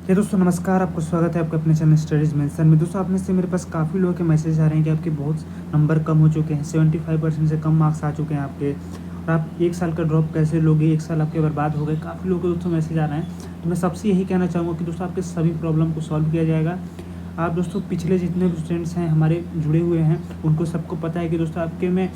ये दोस्तों नमस्कार, आपको स्वागत है आपके अपने चैनल स्टडीज़ मेंशन में। दोस्तों, आप में से मेरे पास काफ़ी लोगों के मैसेज आ रहे हैं कि आपके बहुत नंबर कम हो चुके हैं, 75% से कम मार्क्स आ चुके हैं आपके, और आप 1 साल का ड्रॉप कैसे लोगे, 1 साल आपके बर्बाद हो गए। काफ़ी लोगों के दोस्तों मैसेज आ रहे हैं। तो मैं सबसे यही कहना चाहूँगा कि दोस्तों आपके सभी प्रॉब्लम को सॉल्व किया जाएगा। आप दोस्तों पिछले जितने भी स्टूडेंट्स हैं हमारे जुड़े हुए हैं, उनको सबको पता है कि दोस्तों आपके मैं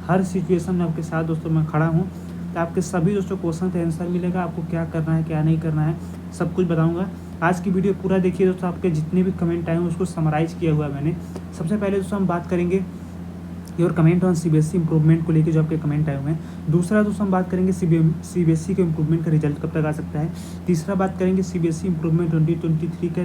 हर सिचुएशन में आपके साथ दोस्तों मैं खड़ा हूँ। तो आपके सभी दोस्तों क्वेश्चन का आंसर मिलेगा, आपको क्या करना है क्या नहीं करना है सब कुछ बताऊँगा। आज की वीडियो पूरा देखिए दोस्तों, आपके जितने भी कमेंट आए हैं उसको समराइज़ किया हुआ है मैंने। सबसे पहले दोस्तों हम बात करेंगे your comment on CBSE improvement को लेके जो आपके कमेंट आए हुए हैं। दूसरा दोस्तों हम बात करेंगे सीबीएसई के इंप्रूवमेंट का रिजल्ट कब तक आ सकता है। तीसरा बात करेंगे सीबीएसई इंप्रूवमेंट 2023 का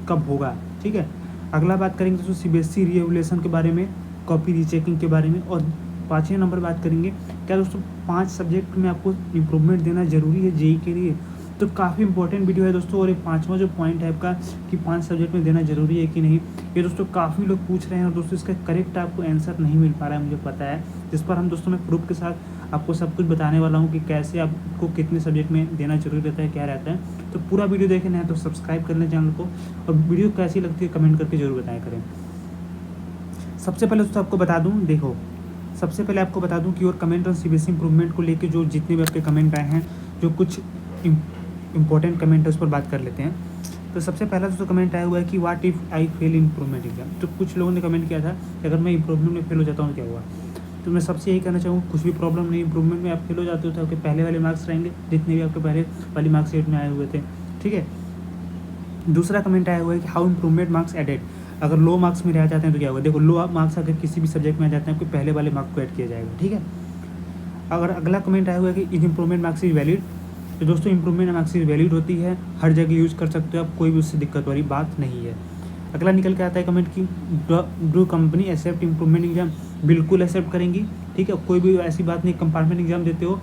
कब होगा, ठीक है। अगला बात करेंगे दोस्तों सीबीएसई रीएवल्यूएशन के बारे में, कॉपी रीचेकिंग के बारे में, और 5वें नंबर बात करेंगे क्या दोस्तों 5 सब्जेक्ट में आपको इंप्रूवमेंट देना ज़रूरी है जेईई के लिए। तो काफ़ी इंपॉर्टेंट वीडियो है दोस्तों। और ये 5वां जो पॉइंट है आपका कि 5 सब्जेक्ट में देना ज़रूरी है कि नहीं, ये दोस्तों काफ़ी लोग पूछ रहे हैं, और दोस्तों इसका करेक्ट आपको आंसर नहीं मिल पा रहा है मुझे पता है, जिस पर हम दोस्तों मैं प्रूफ के साथ आपको सब कुछ बताने वाला हूँ कि कैसे आपको कितने सब्जेक्ट में देना जरूरी रहता है, क्या रहता है। तो पूरा वीडियो देखना है तो सब्सक्राइब कर लें चैनल को, और वीडियो कैसी लगती है कमेंट करके जरूर बताया करें। सबसे पहले दोस्तों आपको बता दूँ, देखो सबसे पहले आपको बता दूं कि और कमेंट ऑन सीबीएसई इंप्रूवमेंट को लेके जो जितने भी आपके कमेंट आए हैं, जो कुछ इंपॉर्टेंट कमेंट है उस पर बात कर लेते हैं। तो सबसे पहला दोस्तों कमेंट आया हुआ है कि what if I fail improvement exam. तो कुछ लोगों ने कमेंट किया था कि अगर मैं इंप्रूवमेंट में फेल हो जाता हूँ क्या हुआ। तो मैं सबसे यही कहना चाहूँगा कुछ भी प्रॉब्लम नहीं, इंप्रूवमेंट में आप फेल हो जाते हो तो आपके पहले वाले मार्क्स रहेंगे जितने भी आपके पहले वाली मार्क्स में आए हुए थे, ठीक है। दूसरा कमेंट आया हुआ है कि हाउ इंप्रूवमेंट मार्क्स एडेड। अगर लो मार्क्स में रह जाते हैं तो क्या होगा। देखो लो मार्क्स अगर किसी भी सब्जेक्ट में आ जाते हैं आपके पहले वाले मार्क्स को ऐड किया जाएगा, ठीक है। अगर अगला कमेंट आया हुआ है कि इंप्रूवमेंट मार्क्स इज वैलिड। तो दोस्तों इंप्रूवमेंट मार्क्स इज वैलिड होती है, हर जगह यूज़ कर सकते हो आप, कोई भी उससे दिक्कत वाली बात नहीं है। अगला निकल के आता है कमेंट कि do company accept improvement exam. बिल्कुल एक्सेप्ट करेंगी, ठीक है। कोई भी ऐसी बात नहीं, कंपार्टमेंट एग्जाम देते हो,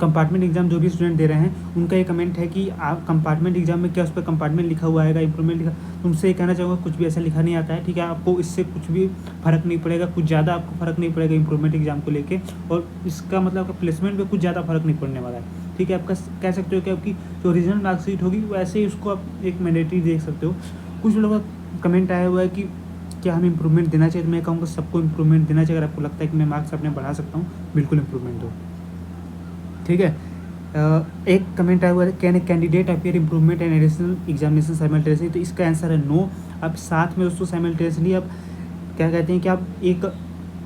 कंपार्टमेंट एग्जाम जो भी स्टूडेंट दे रहे हैं उनका ये कमेंट है कि आप कंपार्टमेंट एग्जाम में क्या उस पर कंपार्टमेंट लिखा हुआ आएगा, इंप्रूवमेंट लिखा। तुमसे ये कहना चाहूँगा कुछ भी ऐसा लिखा नहीं आता है, ठीक है। आपको इससे कुछ भी फ़र्क नहीं पड़ेगा, कुछ ज़्यादा आपको फ़र्क नहीं पड़ेगा इंप्रूवमेंट एग्जाम को लेके, और इसका मतलब आपका प्लेसमेंट में कुछ ज़्यादा फ़र्क नहीं पड़ने वाला है, ठीक है। आपका कह सकते हो कि आपकी जो ओरिजिनल मार्कशीट होगी वैसे ही उसको आप एक मैंडेटरी देख सकते हो। कुछ लोगों का कमेंट आया हुआ है कि क्या हमें इंप्रूवमेंट देना चाहिए। तो मैं कहूँगा सबको इंप्रूवमेंट देना चाहिए। अगर आपको लगता है कि मैं मार्क्स अपने बढ़ा सकता हूँ, बिल्कुल इंप्रूवमेंट दो, ठीक है। एक कमेंट आया हुआ है can a candidate appear improvement and additional examination simultaneously. तो इसका आंसर है नो। आप साथ में दोस्तों साइमल्टेनियसली आप क्या कहते हैं कि आप एक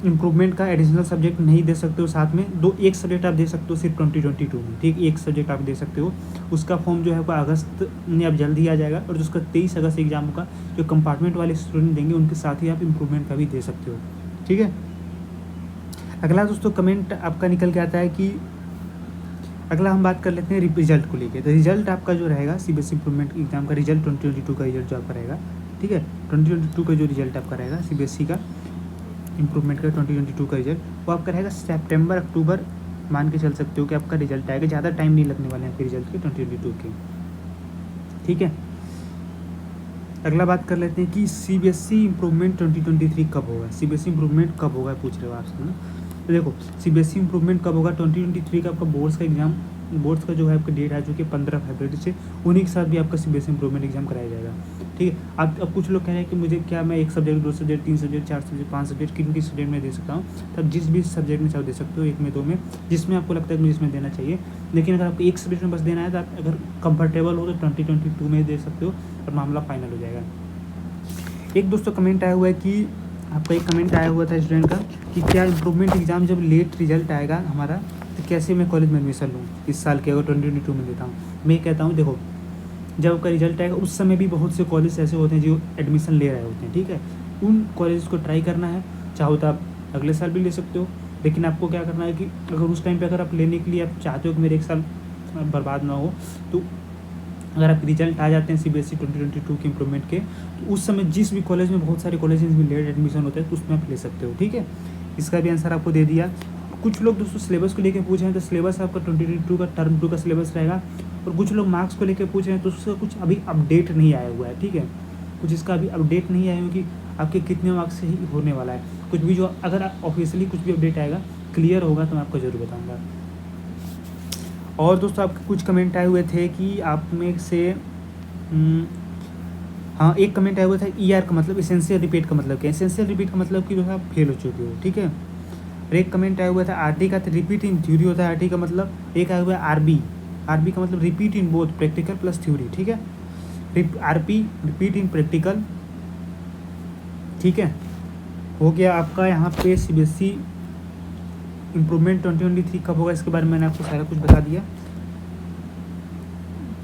इंप्रूवमेंट का एडिशनल सब्जेक्ट नहीं दे सकते हो साथ में। एक सब्जेक्ट आप दे सकते हो सिर्फ 2022 में, ठीक। एक सब्जेक्ट आप दे सकते हो, उसका फॉर्म जो है वो अगस्त में अब जल्दी आ जाएगा, और जिसका 23 अगस्त एग्जाम होगा जो कंपार्टमेंट वाले स्टूडेंट देंगे उनके साथ ही आप इंप्रूवमेंट का भी दे सकते हो, ठीक है। अगला दोस्तों कमेंट आपका निकल के आता है कि अगला हम बात कर लेते हैं रिजल्ट को लेके। तो रिजल्ट आपका जो रहेगा सीबीएसई इंप्रूवमेंट एग्जाम का रिजल्ट 2022 का रिजल्ट जो आपका रहेगा, ठीक है। 2022 का जो रिजल्ट आपका रहेगा सीबीएसई का इंप्रूवमेंट का 2022 का रिजल्ट, वो आपका रहेगा सितंबर अक्टूबर मान के चल सकते हो कि आपका रिजल्ट आएगा। ज़्यादा टाइम नहीं लगने वाले हैं आपके रिजल्ट के 2022 के, ठीक है। अगला बात कर लेते हैं कि सीबीएसई इंप्रूवमेंट 2023 कब होगा। सीबीएसई इंप्रूवमेंट कब होगा पूछ रहे हो आपसे ना। तो देखो सीबीएसई इंप्रूवमेंट कब होगा, 2023 का आपका बोर्ड्स का एग्जाम, बोर्ड्स का जो है आपका डेट आ चुकी है 15 फरवरी से, उन्हीं के साथ भी आपका सीबीएसई इंप्रूवमेंट एग्जाम कराया जाएगा, ठीक है। अब कुछ लोग कह रहे हैं कि मुझे क्या मैं 1 subject 2 subject 3 subject 4 subject 5 subject किन सब्जेक्ट में दे सकता हूँ। तब जिस भी सब्जेक्ट में चाहो दे सकते हो, 1 में 2 में, जिसमें आपको लगता है कि मुझे इसमें देना चाहिए। लेकिन अगर आपको एक सब्जेक्ट में बस देना है तो आप अगर कंफर्टेबल हो तो 2022 में दे सकते हो और मामला फाइनल हो जाएगा। एक दोस्तों कमेंट आया हुआ है कि आपका एक कमेंट आया हुआ था स्टूडेंट का कि क्या इंप्रूवमेंट एग्जाम जब लेट रिजल्ट आएगा हमारा तो कैसे मैं कॉलेज में एडमिशन लूँ इस साल के, अगर 2022 में देता हूँ। मैं कहता हूँ देखो जब आपका रिजल्ट आएगा उस समय भी बहुत से कॉलेज ऐसे होते हैं जो एडमिशन ले रहे होते हैं, ठीक है। उन कॉलेज को ट्राई करना है, चाहो तो आप अगले साल भी ले सकते हो, लेकिन आपको क्या करना है कि अगर उस टाइम पर अगर आप लेने के लिए आप चाहते हो कि मेरे 1 साल बर्बाद ना हो, तो अगर आप रिजल्ट आ जाते हैं सीबीएसई 2022 के इंप्रूवमेंट के, तो उस समय जिस भी कॉलेज में, बहुत सारे कॉलेज में लेट एडमिशन होता है तो उसमें आप ले सकते हो, ठीक है। इसका भी आंसर आपको दे दिया। कुछ लोग दोस्तों सिलेबस को लेकर पूछ रहे हैं, तो सिलेबस आपका 2022 का टर्म 2 का सिलेबस रहेगा। और कुछ लोग मार्क्स को लेकर पूछ रहे हैं तो उसका कुछ अभी अपडेट नहीं आया हुआ है, ठीक है। कुछ इसका अभी अपडेट नहीं आया है कि आपके कितने मार्क्स से ही होने वाला है। कुछ भी जो अगर ऑफिशियली कुछ भी अपडेट आएगा क्लियर होगा तो मैं आपको ज़रूर बताऊँगा। और दोस्तों आपके कुछ कमेंट आए हुए थे कि आप में से हाँ, एक कमेंट आया हुआ था ER का मतलब एसेंशियल रिपीट का मतलब क्या है। एसेंशियल रिपीट का मतलब कि जो है आप फेल हो चुके हो, ठीक है। और एक कमेंट आया हुआ था RD का रिपीट इन थ्योरी होता है RT का मतलब। एक आया हुआ है RB का मतलब repeat in both practical plus theory, ठीक है। RP रिपीट इन प्रैक्टिकल, ठीक है। हो गया आपका यहाँ पे CBSE इम्प्रूवमेंट 2023 कब होगा इसके बारे में मैंने आपको सारा कुछ बता दिया,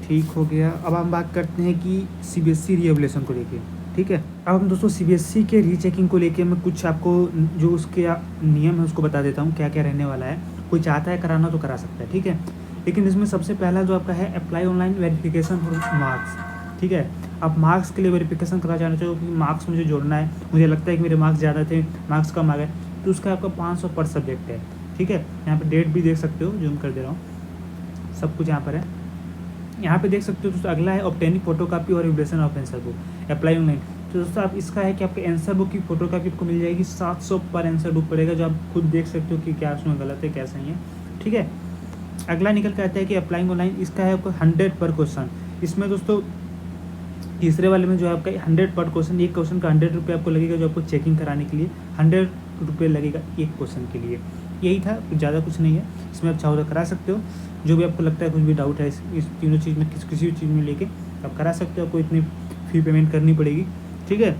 ठीक हो गया। अब हम बात करते हैं कि CBSE रीएवल्यूशन को लेके, ठीक है। अब हम दोस्तों CBSE के रीचेकिंग को लेके मैं कुछ आपको जो उसके नियम है उसको बता देता हूँ क्या क्या रहने वाला है। कोई चाहता है कराना तो करा सकता है, ठीक है। लेकिन इसमें सबसे पहला जो आपका है apply online verification for marks, ठीक है। आप मार्क्स के लिए वेरिफिकेशन करा चाहते हो कि मार्क्स मुझे जोड़ना है, मुझे लगता है कि मेरे मार्क्स ज़्यादा थे, मार्क्स कम आ गए, तो उसका आपका 500 पर सब्जेक्ट है, ठीक है। यहाँ पर डेट भी देख सकते हो, जूम कर दे रहा हूँ, सब कुछ यहाँ पर है। यहाँ पे देख सकते हो दोस्तों अगला है ऑब्टेनिंग फोटोकॉपी और revision of answer book apply online. तो दोस्तों आप इसका है कि आपके आंसर बुक की फोटोकॉपी आपको मिल जाएगी 700 पर आंसर बुक पड़ेगा, जो आप खुद देख सकते हो कि क्या उसमें गलत है क्या सही है, ठीक है। अगला निकल के आता है कि अप्लाइंग ऑनलाइन, इसका है आपको 100 पर क्वेश्चन। इसमें दोस्तों तीसरे वाले में जो है आपका 100 पर क्वेश्चन, एक क्वेश्चन का 100 रुपये आपको लगेगा, जो आपको चेकिंग कराने के लिए 100 रुपये लगेगा एक क्वेश्चन के लिए। यही था, ज़्यादा कुछ नहीं है। इसमें आप चाहो तो करा सकते हो, जो भी आपको लगता है कुछ भी डाउट है इस तीनों चीज़ में, किसी भी चीज़ में लेके आप करा सकते हो, आपको इतनी फ़ी पेमेंट करनी पड़ेगी, ठीक है।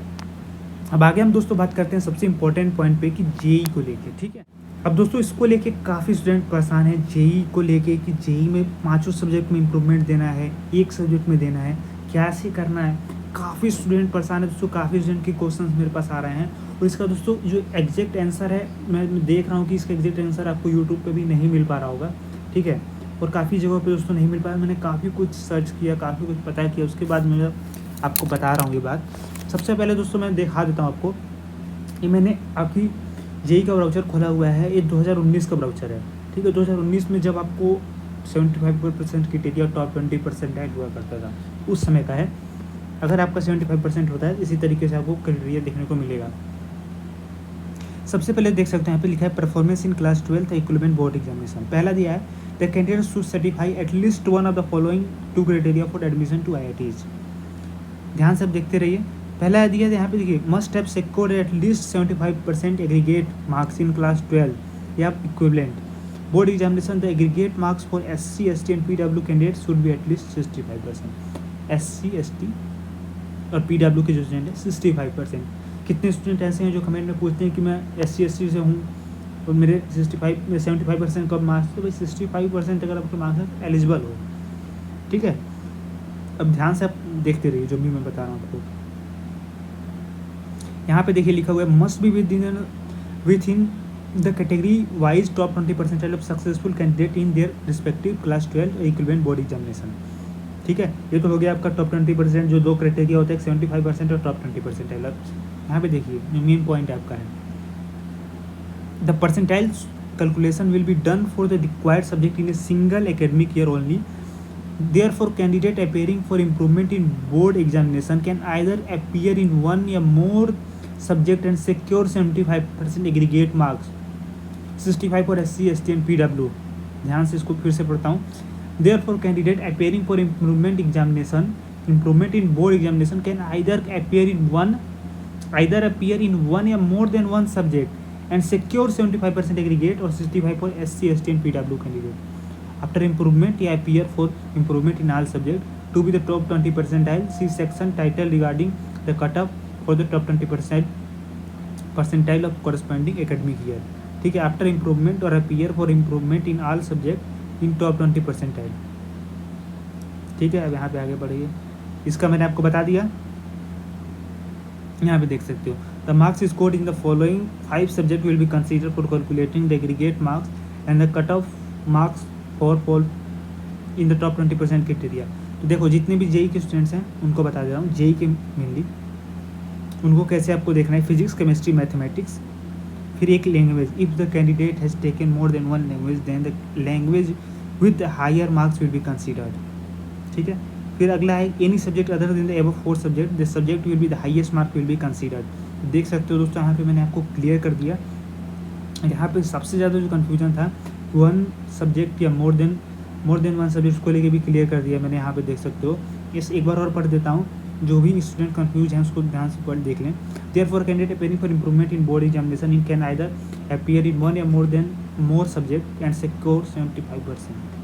अब आगे हम दोस्तों बात करते हैं सबसे इम्पोर्टेंट पॉइंट पे कि JEE को लेके, ठीक है। अब दोस्तों इसको लेके काफ़ी स्टूडेंट परेशान है JEE को लेके कि JEE में 5 सब्जेक्ट में इम्प्रूवमेंट देना है, एक सब्जेक्ट में देना है, कैसे करना है। काफ़ी स्टूडेंट परेशान है दोस्तों, काफ़ी स्टूडेंट के क्वेश्चंस मेरे पास आ रहे हैं, और इसका दोस्तों जो एग्जैक्ट आंसर है मैं देख रहा हूँ कि इसका एग्जैक्ट आंसर आपको यूट्यूब पे भी नहीं मिल पा रहा होगा, ठीक है। और काफ़ी जगहों पे दोस्तों नहीं मिल पाया, मैंने काफ़ी कुछ सर्च किया, काफ़ी कुछ पता किया, उसके बाद मैं आपको बता रहा हूँ ये बात। सबसे पहले दोस्तों मैं दिखा देता हूँ आपको, ये मैंने आपकी JEE का ब्राउचर खोला हुआ है, ये 2019 का ब्राउचर है, ठीक है। 2019 में जब आपको 75% क्राइटेरिया टॉप 20% हुआ करता था, उस समय का है। अगर आपका 75% होता है, इसी तरीके से आपको क्राइटेरिया देखने को मिलेगा। सबसे पहले देख सकते हैं यहाँ पे लिखा है performance in class 12 equivalent board examination. पहला दिया है the candidate should certify at least one of the following 2 criteria for admission to IITs। ध्यान से आप देखते रहिए। पहला दिया है यहाँ पे देखिए, must have secured at least 75% aggregate marks in class 12 या equivalent board examination. The aggregate marks for SC ST and PW candidate should be at least 65%। SC ST और PW के जो स्टूडेंट है 65%। कितने स्टूडेंट ऐसे हैं जो कमेंट में पूछते हैं कि मैं SC ST से हूँ और मेरे 75% कब मार्क्स, तो भाई 65% अगर आपके मार्क्स एलिजिबल हो, ठीक है। अब ध्यान से आप देखते रहिए जो भी मैं बता रहा हूँ आपको। यहाँ पे देखिए लिखा हुआ है must be with in the category wise top 20% of successful candidate in their respective class 12 equivalent board examination, ठीक है। ये तो हो गया आपका टॉप 20%, जो 2 क्राइटेरिया होता है 75% और टॉप 20% है। यहाँ पे देखिए मेन पॉइंट आपका है the percentile calculation will be done for the required subject in a single academic year only. Therefore, candidate appearing for improvement in board examination can either appear in one or more subject and secure 75% aggregate marks, 65 for SC ST and PW। ध्यान से इसको फिर से पढ़ता हूँ। Therefore, candidate appearing for improvement in board examination can either appear in one or more than one subject and secure 75% aggregate or 65 for SC ST and PW candidate। After improvement, he appear for improvement in all subject to be the top 20 percentile. See section title regarding the cutoff for the top 20 percentile of corresponding academic year, ठीक है। After improvement or appear for improvement in all subject in top 20 percentile, ठीक है। अब यहाँ पे आगे बढ़िए, इसका मैंने आपको बता दिया। यहाँ पे देख सकते हो the marks scored in the following 5 subject will B consider for calculating the aggregate marks and the cut off marks for fall in the top 20% criteria. तो देखो जितने भी JEE के स्टूडेंट्स हैं उनको बता दे रहा हूँ, JEE के मेनली उनको कैसे आपको देखना है, फिजिक्स केमिस्ट्री मैथमेटिक्स, फिर एक language. If the candidate has taken more than one language then the language with higher marks will be considered, ठीक है। फिर अगला है any subject other than the above 4 subject the subject will be the highest mark will be considered. देख सकते हो दोस्तों यहाँ पे मैंने आपको क्लियर कर दिया। यहाँ पे सबसे ज़्यादा जो कन्फ्यूजन था 1 सब्जेक्ट या मोर देन मोर देन वन सब्जेक्ट को लेके भी क्लियर कर दिया मैंने, यहाँ पे देख सकते हो। इस एक बार और पढ़ देता हूँ, जो भी स्टूडेंट कंफ्यूज हैं उसको ध्यान से पढ़ देख लें। Therefore candidate appearing for improvement in board examination in can either appear in one या मोर सब्जेक्ट एंड सिक्योर 75%।